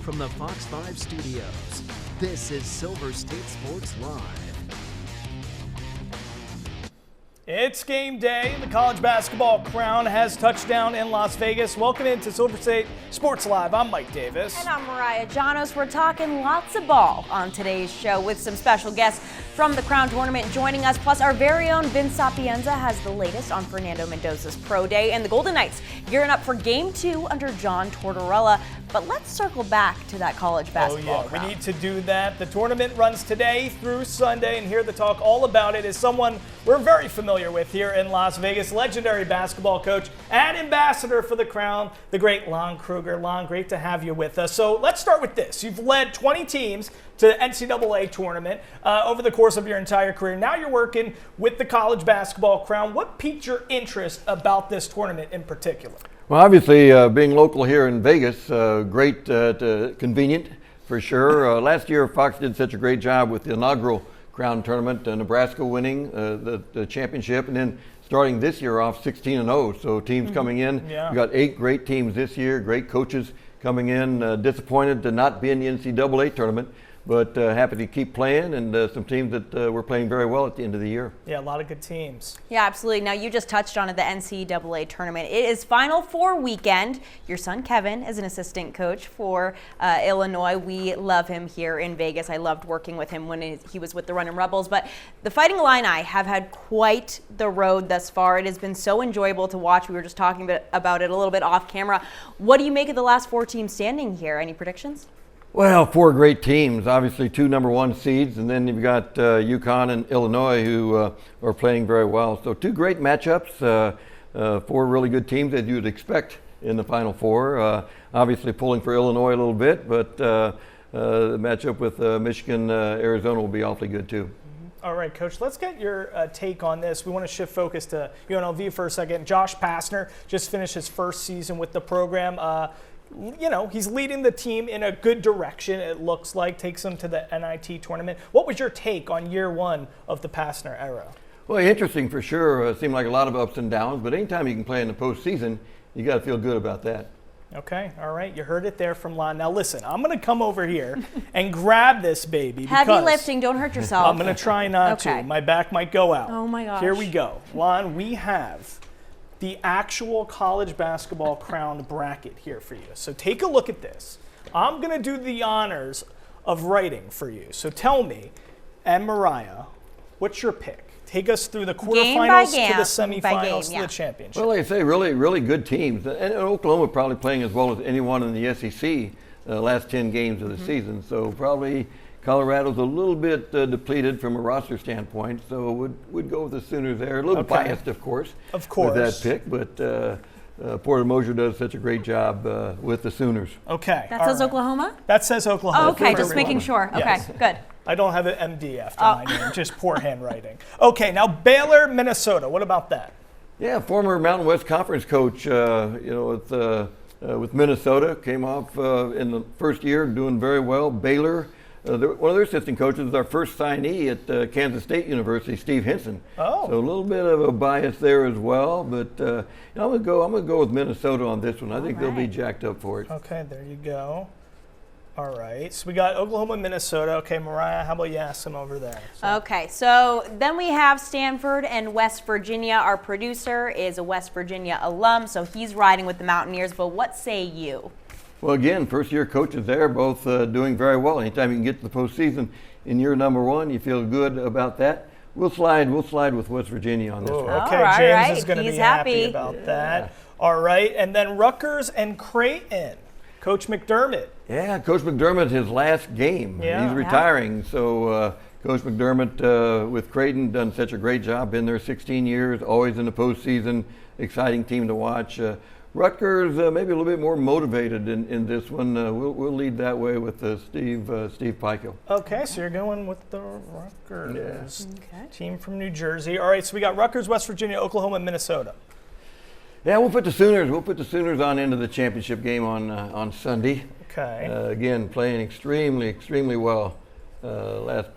from the Fox 5 studios, this is Silver State Sports Live. It's game day. The college basketball crown has touched down in Las Vegas. Welcome into Silver State Sports Live. I'm Mike Davis. And I'm Mariah Janos. We're talking lots of ball on today's show with some special guests from the Crown Tournament joining us. Plus, our very own Vince Sapienza has the latest on Fernando Mendoza's pro day. And the Golden Knights gearing up for Game 2 under John Tortorella. But let's circle back to that college basketball crown. We need to do that. The tournament runs today through Sunday, and here to talk all about it is someone we're very familiar with here in Las Vegas, legendary basketball coach and ambassador for the Crown, the great Lon Kruger. Lon, great to have you with us. So let's start with this. You've led 20 teams to the NCAA tournament over the course of your entire career. Now you're working with the college basketball crown. What piqued your interest about this tournament in particular? Well, obviously, being local here in Vegas, great, convenient for sure. Last year, Fox did such a great job with the inaugural Crown Tournament, Nebraska winning the championship, and then starting this year off 16-0. So teams coming in, we got 8 great teams this year, great coaches coming in. Disappointed to not be in the NCAA tournament, but happy to keep playing, and some teams that were playing very well at the end of the year. Yeah, a lot of good teams. Yeah, absolutely. Now, you just touched on it, the NCAA tournament. It is Final Four weekend. Your son, Kevin, is an assistant coach for Illinois. We love him here in Vegas. I loved working with him when he was with the Runnin' Rebels. But the Fighting Illini have had quite the road thus far. It has been so enjoyable to watch. We were just talking about it a little bit off camera. What do you make of the last 4 teams standing here? Any predictions? Well, 4 great teams, obviously 2 number 1 seeds, and then you've got UConn and Illinois who are playing very well. So 2 great matchups, 4 really good teams as you'd expect in the Final Four. Obviously pulling for Illinois a little bit, but the matchup with Michigan, Arizona will be awfully good too. All right, Coach, let's get your take on this. We want to shift focus to UNLV for a second. Josh Pastner just finished his first season with the program. He's leading the team in a good direction, it looks like, takes them to the NIT tournament. What was your take on year 1 of the Pastner era? Well, interesting for sure. It seemed like a lot of ups and downs, but anytime you can play in the postseason, you got to feel good about that. Okay, all right. You heard it there from Lon. Now, listen, I'm going to come over here and grab this baby. Heavy lifting. Don't hurt yourself. I'm going to try not to. My back might go out. Oh, my gosh. Here we go. Lon, we have the actual college basketball crown bracket here for you. So take a look at this. I'm going to do the honors of writing for you. So tell me, and Mariah, what's your pick? Take us through the quarterfinals to the semifinals to the championship. Well, like I say, really, really good teams. And Oklahoma probably playing as well as anyone in the SEC last 10 games of the season. So probably Colorado's a little bit depleted from a roster standpoint, so would go with the Sooners there. A little biased, of course, with that pick, but Porter Moser does such a great job with the Sooners. Okay. That says Oklahoma? That says Oklahoma. Oh, okay, just making sure. Okay, yes. Good. I don't have an MD after my name, just poor handwriting. Okay, now Baylor, Minnesota. What about that? Yeah, former Mountain West Conference coach, with Minnesota, came off in the first year doing very well. Baylor. One of their assistant coaches is our first signee at Kansas State University, Steve Henson. Oh. So a little bit of a bias there as well, but I'm gonna go with Minnesota on this one. I think they'll be jacked up for it. Okay, there you go. All right, so we got Oklahoma, Minnesota. Okay, Mariah, how about you ask them over there? Okay, so then we have Stanford and West Virginia. Our producer is a West Virginia alum, so he's riding with the Mountaineers, but what say you? Well, again, first-year coaches there, both doing very well. Anytime you can get to the postseason in year number 1, you feel good about that. We'll slide with West Virginia on this one. Okay, James is going to be happy about that. All right, and then Rutgers and Creighton. Coach McDermott. Yeah, Coach McDermott, his last game. Yeah. He's retiring, so Coach McDermott with Creighton done such a great job. Been there 16 years, always in the postseason. Exciting team to watch. Rutgers maybe a little bit more motivated in this one. We'll lead that way with Steve Pikiell. Okay, so you're going with the Rutgers team from New Jersey. All right, so we got Rutgers, West Virginia, Oklahoma, and Minnesota. Yeah, we'll put the Sooners on into the championship game on Sunday. Okay. Again, playing extremely well last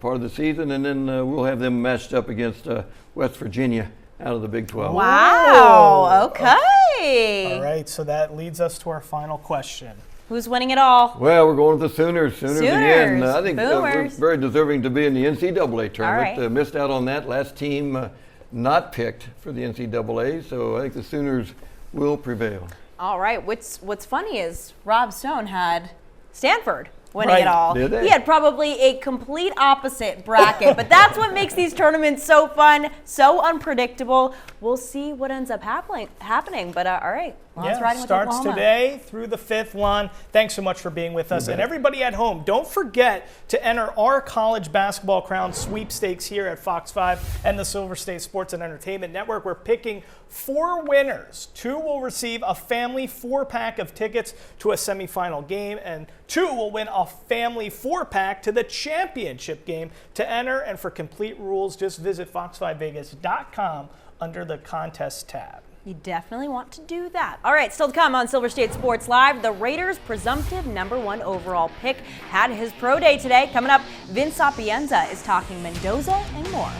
part of the season, and then we'll have them matched up against West Virginia out of the Big 12. Wow. Okay. All right, so that leads us to our final question. Who's winning it all? Well, we're going with the Sooners. Sooners again. Sooners. I think we're very deserving to be in the NCAA tournament. Right. Missed out on that. Last team not picked for the NCAA, so I think the Sooners will prevail. All right. What's funny is Rob Stone had Stanford winning Right. it all. Did they? He had probably a complete opposite bracket, but that's what makes these tournaments so fun, so unpredictable. We'll see what ends up happening. But all right, Lon's riding with starts Oklahoma. today through the 5th. Lon, thanks so much for being with us. And everybody at home, don't forget to enter our college basketball crown sweepstakes here at Fox 5 and the Silver State Sports and Entertainment Network. We're picking 4 winners. 2 will receive a family 4-pack of tickets to a semifinal game, and 2 will win a family 4-pack to the championship game. To enter and for complete rules, just visit fox5vegas.com under the contest tab. You definitely want to do that. All right, still to come on Silver State Sports Live, the Raiders' presumptive #1 overall pick had his pro day today. Coming up, Vince Sapienza is talking Mendoza and more.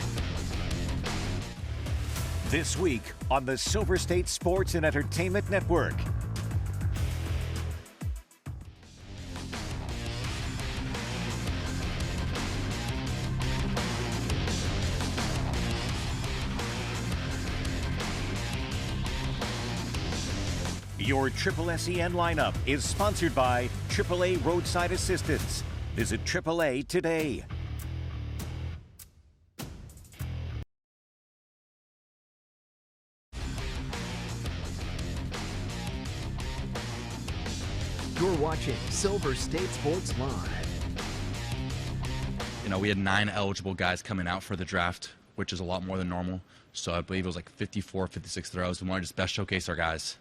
This week on the Silver State Sports and Entertainment Network. Your Triple SEN lineup is sponsored by AAA Roadside Assistance. Visit AAA today. You're watching Silver State Sports Live. You know, we had 9 eligible guys coming out for the draft, which is a lot more than normal. So I believe it was like 54, 56 throws. We wanted to just best showcase our guys.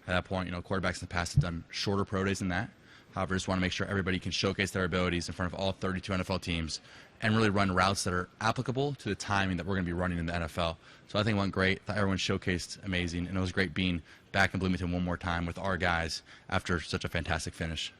At that point, you know, quarterbacks in the past have done shorter pro days than that. However, just want to make sure everybody can showcase their abilities in front of all 32 NFL teams and really run routes that are applicable to the timing that we're going to be running in the NFL. So I think it went great. I thought everyone showcased amazing, and it was great being back in Bloomington one more time with our guys after such a fantastic finish.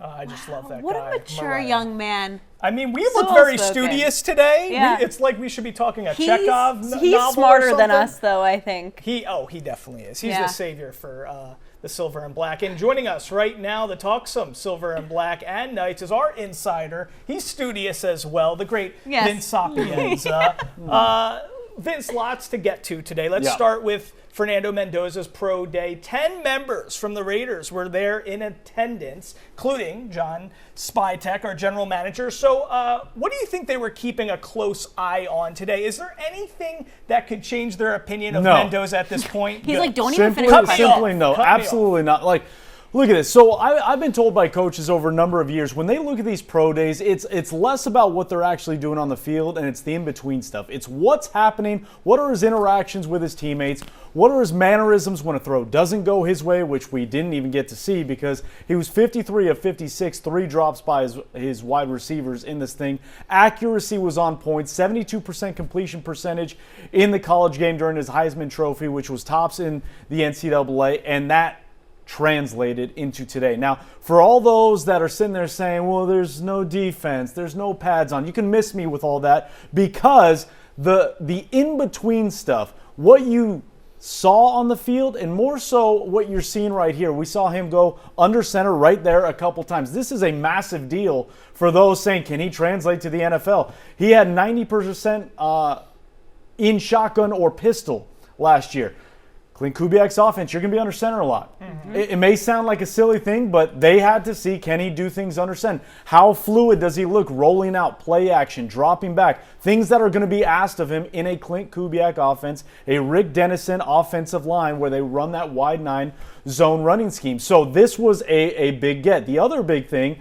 I just love that What guy. a mature Mariah. young man. I mean, we So look very well-spoken. studious today. Yeah. It's like we should be talking a He's Chekhov novel smarter or than something. us, though, I think. He definitely is. He's Yeah. the savior for the Silver and Black. And joining us right now to talk some Silver and Black and Knights is our insider. He's studious as well, the great Yes. Vince Sapienza. Vince, lots to get to today. Let's Yeah. start with Fernando Mendoza's pro day. 10 members from the Raiders were there in attendance, including John Spytek, our general manager. So what do you think they were keeping a close eye on today? Is there anything that could change their opinion of No. Mendoza at this point? He's Good. like, don't even Simply, finish my simply thought. no, Cut me off. absolutely not. Like, look at this. So I've been told by coaches over a number of years, when they look at these pro days, it's less about what they're actually doing on the field, and it's the in-between stuff. It's what's happening, what are his interactions with his teammates, what are his mannerisms when a throw doesn't go his way, which we didn't even get to see because he was 53 of 56, 3 drops by his wide receivers in this thing. Accuracy was on point, 72% completion percentage in the college game during his Heisman Trophy, which was tops in the NCAA, and that translated into today. Now, for all those that are sitting there saying, well, there's no defense, there's no pads on, you can miss me with all that because the in-between stuff, what you saw on the field and more so what you're seeing right here. We saw him go under center right there a couple times. This is a massive deal for those saying, can he translate to the NFL? He had 90% in shotgun or pistol last year. Clint Kubiak's offense, you're going to be under center a lot. It may sound like a silly thing, but they had to see, can he do things under center? How fluid does he look rolling out, play action, dropping back? Things that are going to be asked of him in a Clint Kubiak offense, a Rick Dennison offensive line where they run that wide 9 zone running scheme. So this was a big get. The other big thing,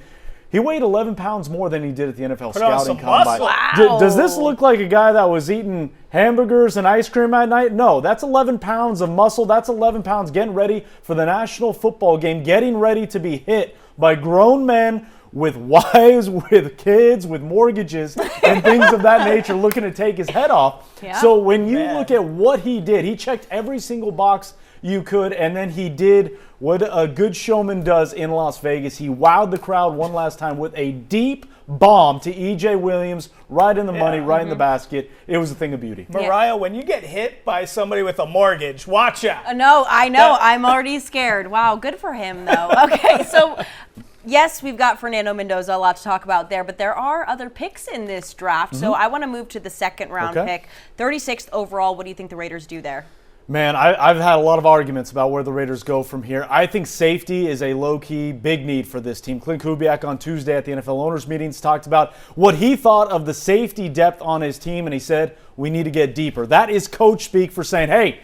he weighed 11 pounds more than he did at the NFL Put on scouting some combine. muscle. Wow. Does this look like a guy that was eating hamburgers and ice cream at night? No, that's 11 pounds of muscle. That's 11 pounds getting ready for the national football game, getting ready to be hit by grown men with wives, with kids, with mortgages, and things of that nature looking to take his head off. Yeah. So when you Man. look at what he did, he checked every single box you could. And then he did what a good showman does in Las Vegas. He wowed the crowd one last time with a deep bomb to E.J. Williams, right in the money, right in the basket. It was a thing of beauty. Mariah, when you get hit by somebody with a mortgage, watch out. No, I know. I'm already scared. Wow, good for him, though. Okay, so yes, we've got Fernando Mendoza, a lot to talk about there, but there are other picks in this draft. So I want to move to the second-round pick. 36th overall, what do you think the Raiders do there? Man, I've had a lot of arguments about where the Raiders go from here. I think safety is a low-key big need for this team. Clint Kubiak on Tuesday at the NFL owners meetings talked about what he thought of the safety depth on his team, and he said, we need to get deeper. That is coach speak for saying, hey,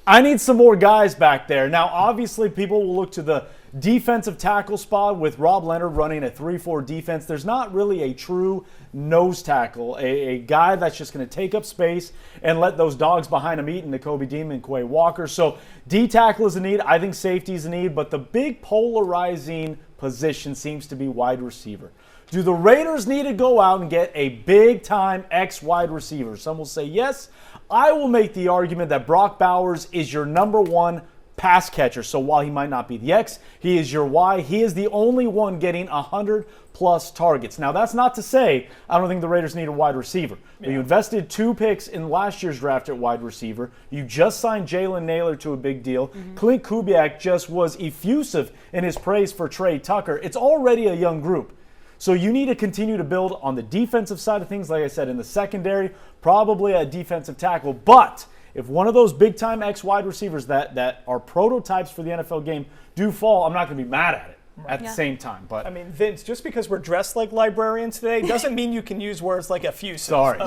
I need some more guys back there. Now, obviously, people will look to the defensive tackle spot with Rob Leonard running a 3-4 defense. There's not really a true nose tackle, a guy that's just going to take up space and let those dogs behind him eat, and Nakobe Dean and Quay Walker. So D-tackle is a need. I think safety is a need, but the big polarizing position seems to be wide receiver. Do the Raiders need to go out and get a big-time X-wide receiver? Some will say yes. I will make the argument that Brock Bowers is your number one pass catcher. So while he might not be the X, he is your Y. He is the only one getting 100-plus targets. Now, that's not to say I don't think the Raiders need a wide receiver. But you invested 2 picks in last year's draft at wide receiver. You just signed Jalen Naylor to a big deal. Clint Kubiak just was effusive in his praise for Trey Tucker. It's already a young group. So you need to continue to build on the defensive side of things, like I said, in the secondary, probably a defensive tackle. But if one of those big-time X wide receivers that are prototypes for the NFL game do fall, I'm not going to be mad at it at the same time. But I mean, Vince, just because we're dressed like librarians today doesn't mean you can use words like effusive. Sorry.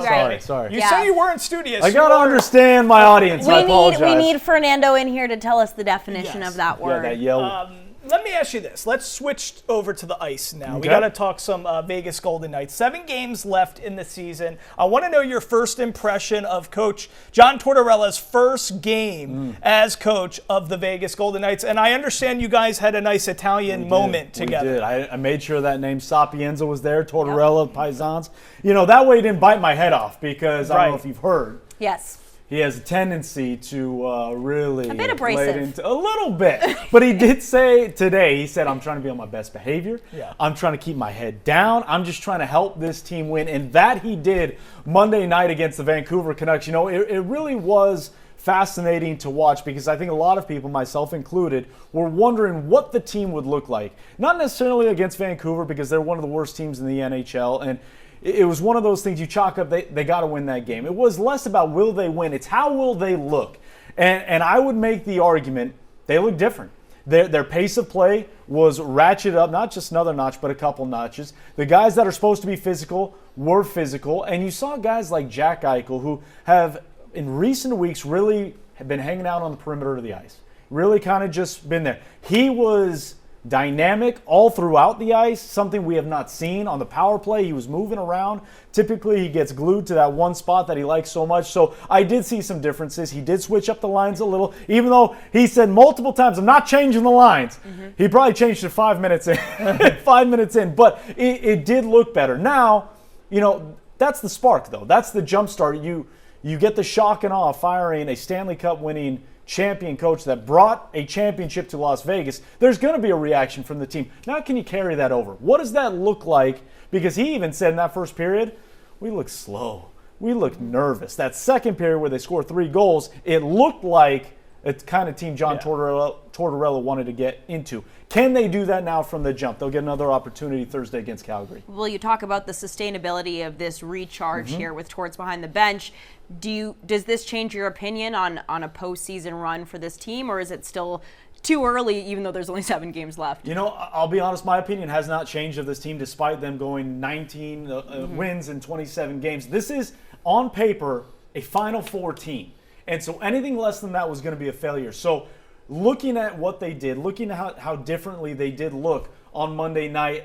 You said you weren't studious. I got to understand my audience. I apologize. We need Fernando in here to tell us the definition of that word. Yeah, that yell. Let me ask you this. Let's switch over to the ice now. We got to talk some Vegas Golden Knights. 7 games left in the season. I want to know your first impression of Coach John Tortorella's first game as coach of the Vegas Golden Knights. And I understand you guys had a nice Italian moment together. We did. I made sure that name Sapienza was there, Tortorella, Paisans. You know, that way it didn't bite my head off because I don't know if you've heard. Yes. He has a tendency to really a bit abrasive. A little bit. But he did say today, he said, I'm trying to be on my best behavior. Yeah. I'm trying to keep my head down. I'm just trying to help this team win. And that he did Monday night against the Vancouver Canucks. You know, it really was fascinating to watch because I think a lot of people, myself included, were wondering what the team would look like. Not necessarily against Vancouver because they're one of the worst teams in the NHL. And it was one of those things you chalk up, they got to win that game. It was less about will they win, it's how will they look. And I would make the argument they look different. Their pace of play was ratcheted up, not just another notch, but a couple notches. The guys that are supposed to be physical were physical. And you saw guys like Jack Eichel who have, in recent weeks, really have been hanging out on the perimeter of the ice. Really kind of just been there. He was dynamic all throughout the ice, something we have not seen on the power play. He was moving around. Typically, he gets glued to that one spot that he likes so much. So I did see some differences. He did switch up the lines a little, even though he said multiple times, I'm not changing the lines. He probably changed it 5 minutes in. 5 minutes in. But it did look better. Now, you know, that's the spark, though. That's the jump start. You get the shock and awe of firing a Stanley Cup winning champion coach that brought a championship to Las Vegas. There's going to be a reaction from the team. Now, can you carry that over? What does that look like? Because he even said in that first period, we looked slow. We looked nervous. That second period where they scored 3 goals, it looked like a kind of team John Tortorella wanted to get into. Can they do that now from the jump? They'll get another opportunity Thursday against Calgary. Well, you talk about the sustainability of this recharge here with Torts behind the bench. Does this change your opinion on a postseason run for this team, or is it still too early, even though there's only 7 games left? You know, I'll be honest, my opinion has not changed of this team despite them going 19 wins in 27 games. This is, on paper, a Final Four team. And so anything less than that was going to be a failure. So looking at what they did, looking at how differently they did look on Monday night,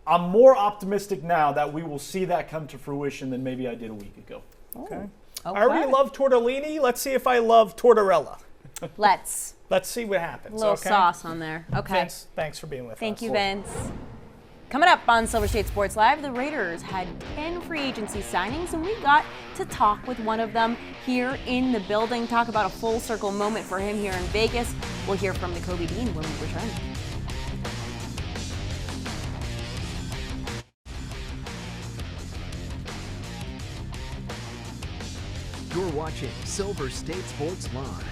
I'm more optimistic now that we will see that come to fruition than maybe I did a week ago. Okay. I already love Tortellini. Let's see if I love Tortorella. Let's see what happens. a little sauce on there. Okay. Vince, thanks for being with us. Thank you, Vince. Coming up on Silver State Sports Live, the Raiders had 10 free agency signings, and we got to talk with one of them here in the building, talk about a full circle moment for him here in Vegas. We'll hear from Nakobe Dean when we return. You're watching Silver State Sports Live.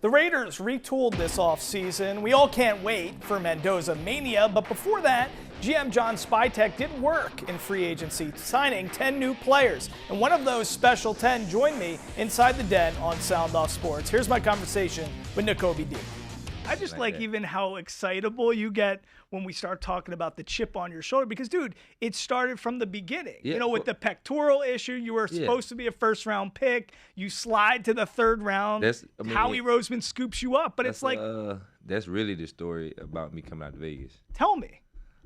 The Raiders retooled this offseason. We all can't wait for Mendoza mania, but before that, GM John Spytek did work in free agency, signing 10 new players. And one of those special 10 joined me inside the den on Sound Off Sports. Here's my conversation with Nakobe Dean. I just like even how excitable you get when we start talking about the chip on your shoulder because, dude, it started from the beginning. Yeah, you know, with the pectoral issue, you were supposed to be a first-round pick. You slide to the third round. Howie Roseman scoops you up, but it's like that's really the story about me coming out to Vegas. Tell me.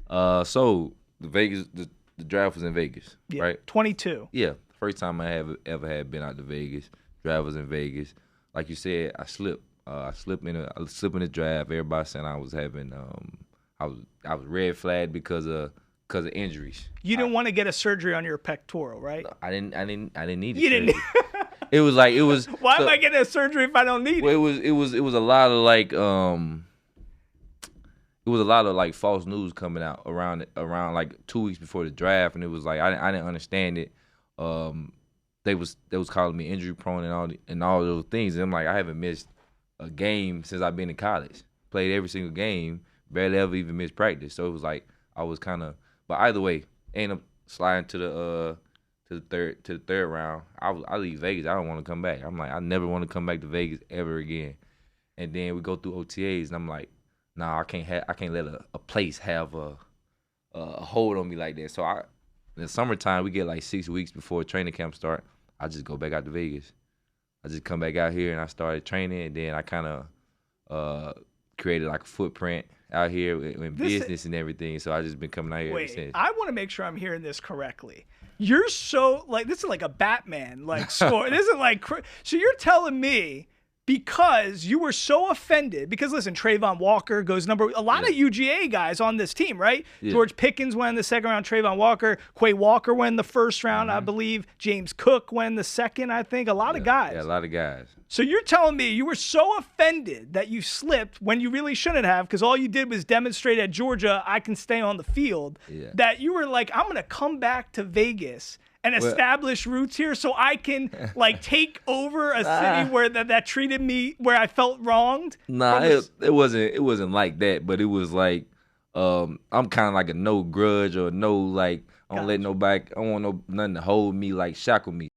So the draft was in Vegas, right? 22. Yeah, first time I ever had been out to Vegas. Draft was in Vegas. Like you said, I slipped. I slipped in the draft. Everybody saying I was having I was red flagged because of injuries. You didn't want to get a surgery on your pectoral, right? No, I didn't need it. You didn't. It was. Why am I getting a surgery if I don't need it? It was a lot of like it was a lot of like false news coming out around like 2 weeks before the draft, and it was like I didn't understand it. They was calling me injury prone and all those things, and I'm like, I haven't missed a game since I've been in college. Played every single game, barely ever even missed practice. So it was like I was kind of. But either way, ended up sliding to the third round. I leave Vegas. I don't want to come back. I'm like, I never want to come back to Vegas ever again. And then we go through OTAs, and I'm like, nah, I can't let a place have a hold on me like that. So in the summertime, we get like 6 weeks before training camp start. I just go back out to Vegas. I just come back out here and I started training, and then I kind of created like a footprint out here in business and everything. So I just been coming out here ever since. I want to make sure I'm hearing this correctly. You're so like this is like a Batman like score. This isn't like so you're telling me because you were so offended because listen, Trayvon Walker goes a lot of UGA guys on this team, right? Yeah. George Pickens went in the second round, Trayvon Walker, Quay Walker went in the first round, I believe. James Cook went in the second, I think. A lot of guys. Yeah, a lot of guys. So you're telling me you were so offended that you slipped when you really shouldn't have because all you did was demonstrate at Georgia I can stay on the field, that you were like, I'm going to come back to Vegas and establish roots here so I can like take over a city where that treated me where I felt wronged? Nah, it wasn't like that, but it was like I'm kind of like a no grudge or no like I don't let nobody, I don't want nothing to hold me, like shackle me.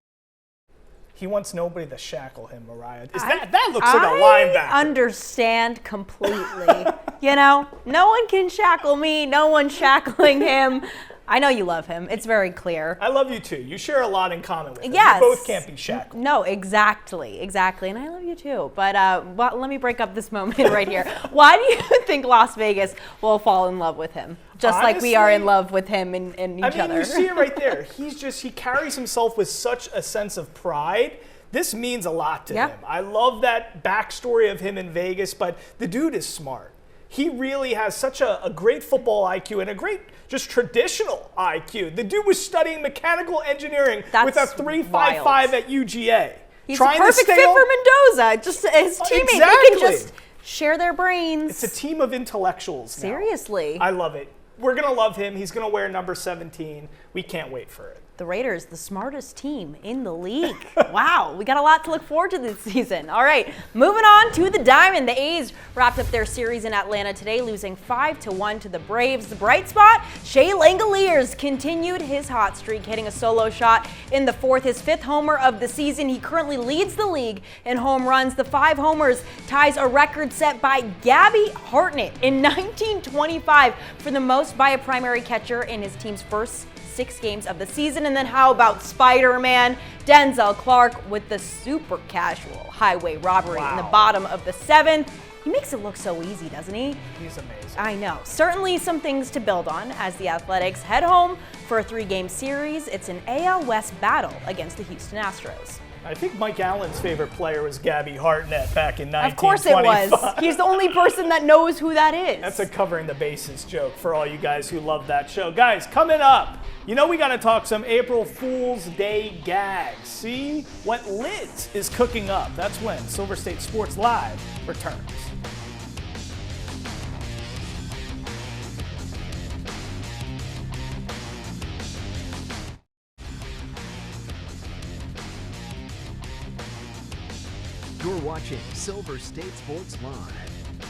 He wants nobody to shackle him, Mariah. That looks like a linebacker. I understand completely. You know, no one can shackle me. No one's shackling him. I know you love him. It's very clear. I love you too. You share a lot in common with him. Yes. You both can't be shackled. No, exactly. And I love you too. But let me break up this moment right here. Why do you think Las Vegas will fall in love with him? Just honestly, like we are in love with him and each other. You see it right there. He carries himself with such a sense of pride. This means a lot to him. I love that backstory of him in Vegas, but the dude is smart. He really has such a great football IQ and a great just traditional IQ. The dude was studying mechanical engineering with a 3.55 at UGA. He's a perfect fit for Mendoza. Just his teammates, they can just share their brains. It's a team of intellectuals now. Seriously. I love it. We're going to love him. He's going to wear number 17. We can't wait for it. The Raiders, the smartest team in the league. Wow, we got a lot to look forward to this season. All right, moving on to the Diamond. The A's wrapped up their series in Atlanta today, losing 5-1 to the Braves. The bright spot, Shea Langoliers continued his hot streak, hitting a solo shot in the fourth, his fifth homer of the season. He currently leads the league in home runs. The 5 homers ties a record set by Gabby Hartnett in 1925 for the most by a primary catcher in his team's first 6 games of the season. And then how about Spider-Man Denzel Clark with the super casual highway robbery in the bottom of the 7th. He makes it look so easy, doesn't he? He's amazing. I know. Certainly some things to build on as the Athletics head home for a 3-game series. It's an AL West battle against the Houston Astros. I think Mike Allen's favorite player was Gabby Hartnett back in 1925. Of course it was. He's the only person that knows who that is. That's a covering the bases joke for all you guys who love that show. Guys, coming up, we got to talk some April Fool's Day gags. See what Lids is cooking up. That's when Silver State Sports Live returns. You're watching Silver State Sports Live.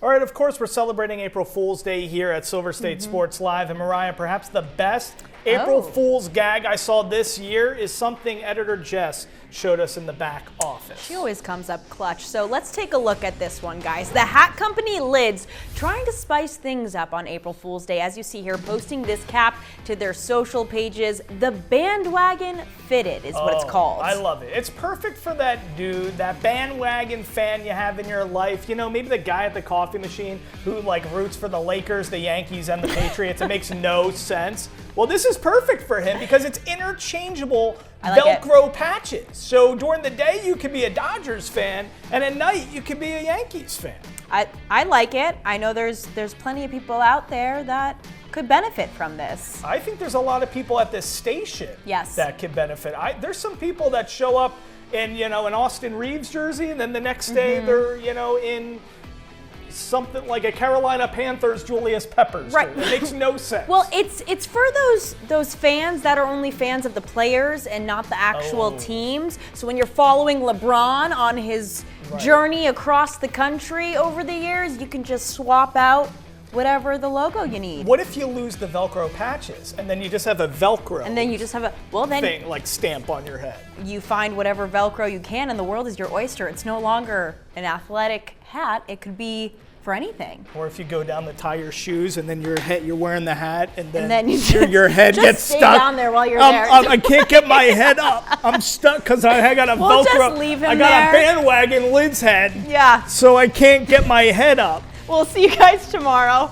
All right, of course, we're celebrating April Fool's Day here at Silver State Sports Live. And Mariah, perhaps the best April Fool's gag I saw this year is something editor Jess showed us in the back office. She always comes up clutch. So let's take a look at this one, guys. The hat company Lids trying to spice things up on April Fool's Day. As you see here, posting this cap to their social pages. The bandwagon fitted is what it's called. I love it. It's perfect for that dude, that bandwagon fan you have in your life. Maybe the guy at the coffee machine who roots for the Lakers, the Yankees, and the Patriots. It makes no sense. Well, this is perfect for him because it's interchangeable Velcro patches. So during the day, you could be a Dodgers fan, and at night, you could be a Yankees fan. I like it. I know there's plenty of people out there that could benefit from this. I think there's a lot of people at this station that could benefit. There's some people that show up in, an Austin Reeves jersey, and then the next day they're, in something like a Carolina Panthers Julius Peppers. Right. It makes no sense. Well, it's for those fans that are only fans of the players and not the actual teams. So when you're following LeBron on his journey across the country over the years, you can just swap out whatever the logo you need. What if you lose the Velcro patches and then you just have a Velcro and then you just have thing like stamp on your head? You find whatever Velcro you can and the world is your oyster. It's no longer an athletic hat. It could be for anything. Or if you go down to tie your shoes and then you're wearing the hat and then your head just gets stay stuck. Down there while you're there. I can't get my head up. I'm stuck because I got a We'll Velcro. just leave him I got there. a bandwagon Lids head. Yeah. So I can't get my head up. We'll see you guys tomorrow.